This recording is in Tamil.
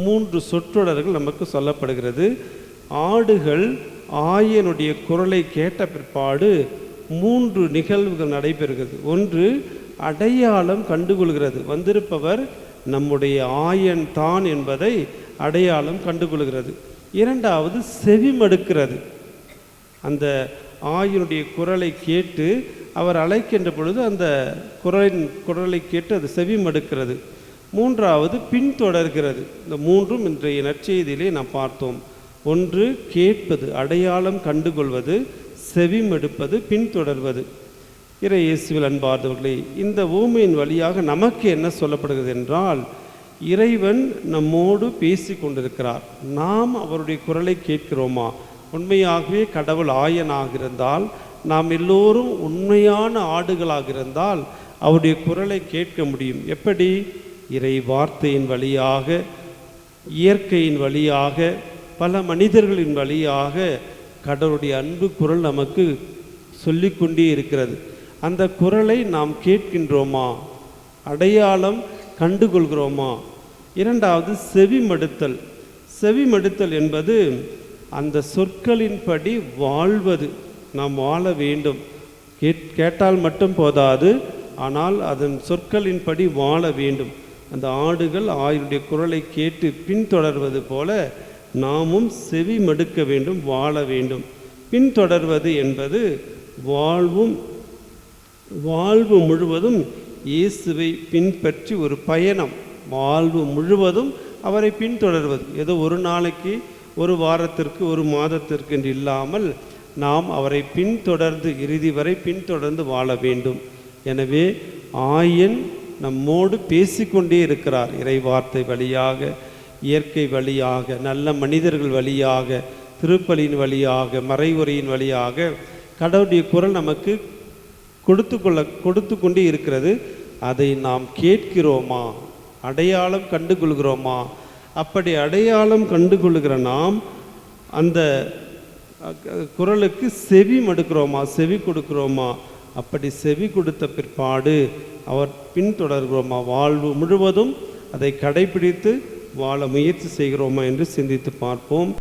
3 சொற்றொடர்கள் நமக்கு சொல்லப்படுகிறது. ஆடுகள் ஆயனுடைய குரலை கேட்ட பிற்பாடு 3 நிகழ்வுகள் நடைபெறுகிறது. ஒன்று, அடையாளம் கண்டுகொள்கிறது. வந்திருப்பவர் நம்முடைய ஆயன் தான் என்பதை அடையாளம் கண்டுகொள்கிறது. இரண்டாவது, செவிமடுக்கிறது. அந்த ஆயனுடைய குரலை கேட்டு அவர் அழைக்கின்ற பொழுது அந்த குரலை கேட்டு அது செவிமடுக்கிறது. மூன்றாவது, பின்தொடர்கிறது. இந்த மூன்றும் இன்றைய நற்செய்தியிலே நாம் பார்த்தோம். ஒன்று, கேட்பது, அடையாளம் கண்டுகொள்வது, செவிமடுப்பது, பின்தொடர்வது. இறை இயேசுவில் அன்பார்ந்தவர்களே, இந்த ஊமையின் வழியாக நமக்கு என்ன சொல்லப்படுகிறது என்றால், இறைவன் நம்மோடு பேசி கொண்டிருக்கிறார். நாம் அவருடைய குரலை கேட்கிறோமா? உண்மையாகவே கடவுள் ஆயனாக இருந்தால், நாம் எல்லோரும் உண்மையான ஆடுகளாக இருந்தால் அவருடைய குரலை கேட்க முடியும். எப்படி? இறை வார்த்தையின் வழியாக, இயற்கையின் வழியாக, பல மனிதர்களின் வழியாக கடவுளுடைய அன்பு குரல் நமக்கு சொல்லிக்கொண்டே இருக்கிறது. அந்த குரலை நாம் கேட்கின்றோமா? அடையாளம் கண்டுகொள்கிறோமா? இரண்டாவது, செவிமடுத்தல். செவிமடுத்தல் என்பது அந்த சொற்களின்படி வாழ்வது. நாம் வாழ வேண்டும். கேட்டால் மட்டும் போதாது, ஆனால் அதன் சொற்களின்படி வாழ வேண்டும். அந்த ஆடுகள் ஆயருடைய குரலை கேட்டு பின்தொடர்வது போல நாமும் செவி மடுக்க வேண்டும், வாழ வேண்டும். பின்தொடர்வது என்பது வாழ்வு முழுவதும் இயேசுவை பின்பற்றி ஒரு பயணம். வாழ்வு முழுவதும் அவரை பின்தொடர்வது. ஏதோ ஒரு நாளைக்கு, ஒரு வாரத்திற்கு, ஒரு மாதத்திற்கு என்று இல்லாமல் நாம் அவரை பின்தொடர்ந்து இறுதி வரை பின்தொடர்ந்து வாழ வேண்டும். எனவே ஆயன் நம்மோடு பேசிக்கொண்டே இருக்கிறார். இறை வார்த்தை வழியாக, இயற்கை வழியாக, நல்ல மனிதர்கள் வழியாக, திருப்பலியின் வழியாக, மறைவுரையின் வழியாக கடவுளுடைய குரல் நமக்கு கொடுத்து கொண்டே இருக்கிறது. அதை நாம் கேட்கிறோமா? அடையாளம் கண்டுகொள்கிறோமா? அப்படி அடையாளம் கண்டுகொள்கிற நாம் அந்த குரலுக்கு செவி மடுக்கிறோமா? செவி கொடுக்கிறோமா? அப்படி செவி கொடுத்த பிற்பாடு அவர் பின்தொடர்கிறோமா? வாழ்வு முழுவதும் அதை கடைபிடித்து வாழ முயற்சி செய்கிறோமா என்று சிந்தித்து பார்ப்போம்.